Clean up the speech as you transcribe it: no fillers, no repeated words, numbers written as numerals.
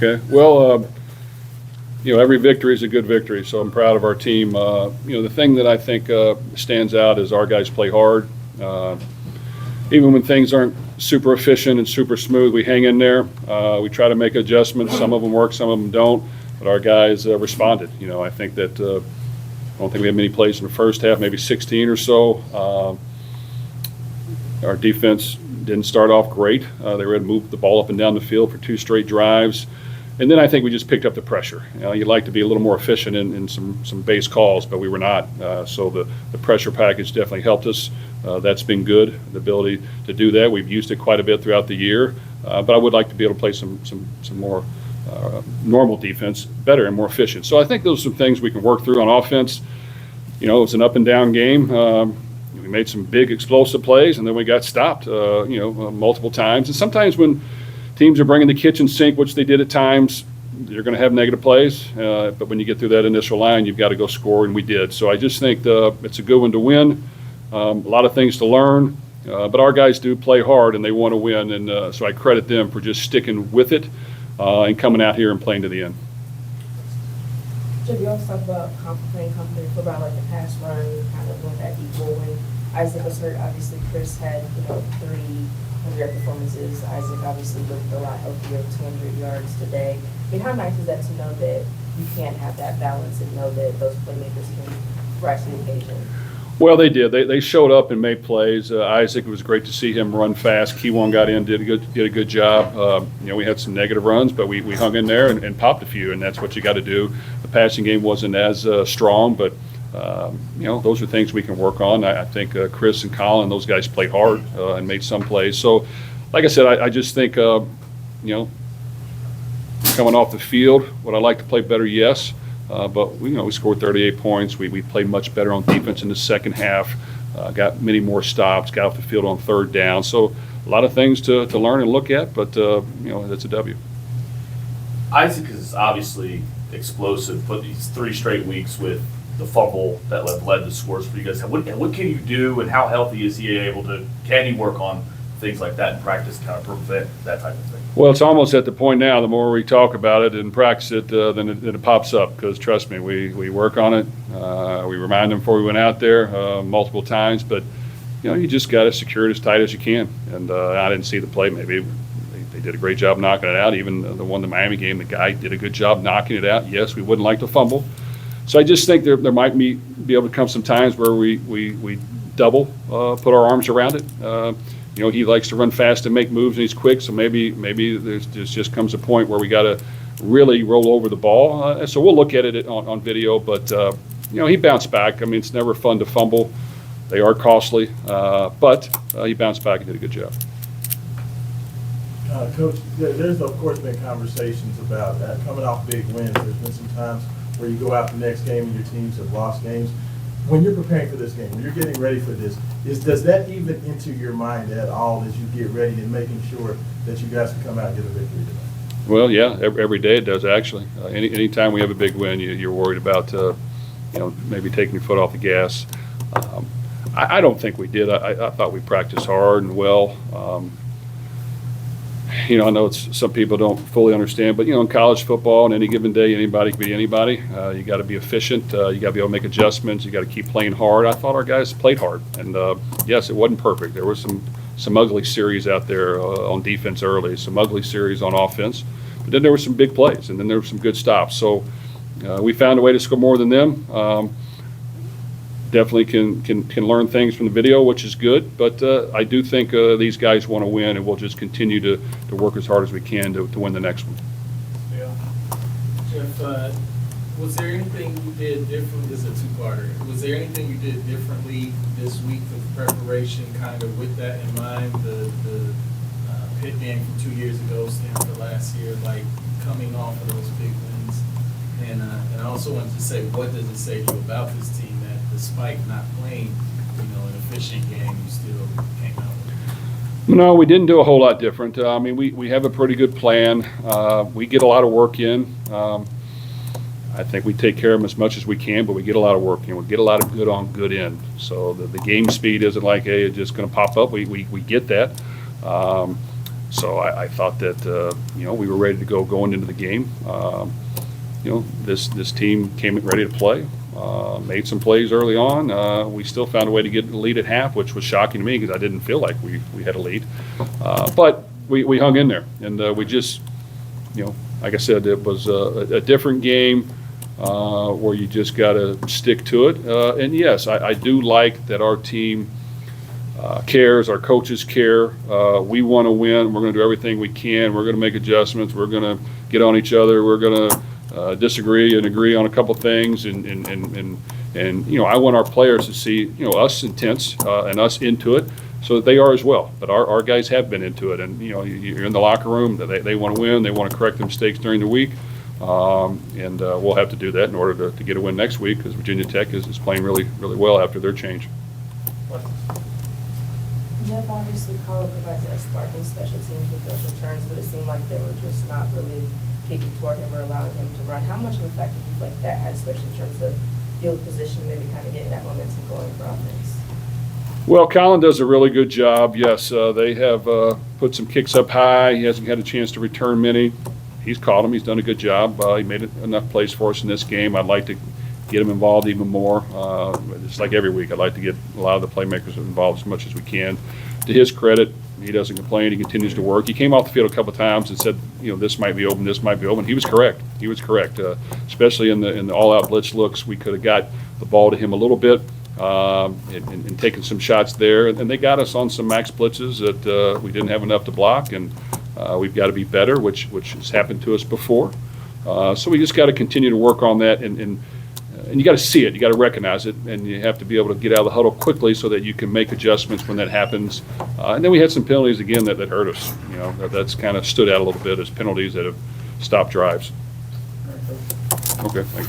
Okay. Well, every victory is a good victory, so I'm proud of our team. The thing that I think stands out is our guys play hard. Even when things aren't super efficient and super smooth, we hang in there. We try to make adjustments. Some of them work, some of them don't, but our guys responded. I think that I don't think we had many plays in the first half, maybe 16 or so. Our defense didn't start off great. They were able to move the ball up and down the field for 2 straight drives. And then I think we just picked up the pressure. You'd like to be a little more efficient in some base calls, but we were not. So the pressure package definitely helped us. That's been good, the ability to do that. We've used it quite a bit throughout the year. But I would like to be able to play some more normal defense, better and more efficient. So I think those are some things we can work through on offense. It was an up and down game. We made some big explosive plays, and then we got stopped, multiple times. And sometimes when teams are bringing the kitchen sink, which they did at times, you're going to have negative plays. But when you get through that initial line, you've got to go score, and we did. So I just think it's a good one to win. A lot of things to learn. But our guys do play hard, and they want to win. And so I credit them for just sticking with it and coming out here and playing to the end. Jim, you always talk about playing company football, like the pass run, kind of when that equal when Isaac was hurt. Obviously, Chris had 300 performances. Isaac obviously looked a lot healthier, 200 yards today. I mean, how nice is that to know that you can have that balance and know that those playmakers can rise to the occasion? Well, they did. They showed up and made plays. Isaac, it was great to see him run fast. Keywan got in, did a good job. We had some negative runs, but we hung in there and popped a few, and that's what you got to do. The passing game wasn't as strong, but those are things we can work on. I think Chris and Colin, those guys played hard and made some plays. So, like I said, I just think coming off the field, would I like to play better? Yes. But we scored 38 points. We played much better on defense in the second half. Got many more stops. Got off the field on third down. So a lot of things to learn and look at. But that's a W. Isaac is obviously explosive. Put these 3 straight weeks with the fumble that led the scores for you guys. What can you do, and how healthy is he able to? Can he work on things like that in practice, kind of prevent that type of thing? Well, it's almost at the point now, the more we talk about it and practice it, then it pops up, because trust me, we work on it. We remind them before we went out there multiple times, but you just got to secure it as tight as you can. And I didn't see the play. Maybe they did a great job knocking it out. Even the Miami game, the guy did a good job knocking it out. Yes, we wouldn't like to fumble. So I just think there might be able to come some times where we double, put our arms around it. He likes to run fast and make moves, and he's quick. So maybe there's just comes a point where we got to really roll over the ball. So we'll look at it on video. But he bounced back. I mean, it's never fun to fumble. They are costly, but he bounced back and did a good job. Coach, there's of course been conversations about coming off big wins. There's been some times where you go out the next game and your teams have lost games. When you're preparing for this game, when you're getting ready for this, does that even enter your mind at all as you get ready and making sure that you guys can come out and get a victory tonight? Well, yeah, every day it does, actually. Anytime we have a big win, you're worried about maybe taking your foot off the gas. I don't think we did. I thought we practiced hard and well. I know some people don't fully understand, but in college football, on any given day, anybody can be anybody. You got to be efficient. You got to be able to make adjustments. You got to keep playing hard. I thought our guys played hard, and yes, it wasn't perfect. There were some ugly series out there on defense early, some ugly series on offense, but then there were some big plays, and then there were some good stops. So we found a way to score more than them. Definitely can learn things from the video, which is good. But I do think these guys want to win, and we'll just continue to work as hard as we can to win the next one. Yeah. Jeff, was there anything you did differently? This is a two-parter. Was there anything you did differently this week with preparation, kind of with that in mind? The Pitt game from 2 years ago, Stanford last year, like coming off of those big wins. And I also wanted to say, what does it say to you about this team that despite not playing, an efficient game, you still came out with it? No, we didn't do a whole lot different. We have a pretty good plan. We get a lot of work in. I think we take care of them as much as we can, but we get a lot of work in. We get a lot of good on, good in. So the game speed isn't like, hey, it's just going to pop up. We get that. So I thought that, we were ready to go going into the game. This team came in ready to play, made some plays early on. We still found a way to get the lead at half, which was shocking to me because I didn't feel like we had a lead. But we hung in there, and we just, like I said, it was a different game where you just got to stick to it. And yes, I do like that our team cares, our coaches care. We want to win. We're going to do everything we can. We're going to make adjustments. We're going to get on each other. We're going to disagree and agree on a couple things. And I want our players to see, us intense and us into it so that they are as well. But our guys have been into it. And, you're in the locker room. They want to win. They want to correct their mistakes during the week. And we'll have to do that in order to get a win next week because Virginia Tech is playing really, really well after their change. Jeff, obviously Colin provides that spark in special teams with those returns, but it seemed like they were just not really kicking toward him or allowing him to run. How much of an effect do you feel like that had, especially in terms of field position, maybe kind of getting that momentum going for offense? Well, Colin does a really good job. Yes, they have put some kicks up high. He hasn't had a chance to return many. He's caught them. He's done a good job. He made enough plays for us in this game. I'd like to get him involved even more. It's like every week. I'd like to get a lot of the playmakers involved as much as we can. To his credit, he doesn't complain. He continues to work. He came off the field a couple of times and said, this might be open, this might be open. He was correct. He was correct. Especially in the all-out blitz looks, we could have got the ball to him a little bit and taken some shots there. And they got us on some max blitzes that we didn't have enough to block, and we've got to be better, which has happened to us before. So we just got to continue to work on that, and you got to see it, you got to recognize it, and you have to be able to get out of the huddle quickly so that you can make adjustments when that happens. And then we had some penalties again that hurt us. That's kind of stood out a little bit as penalties that have stopped drives. Okay, thanks.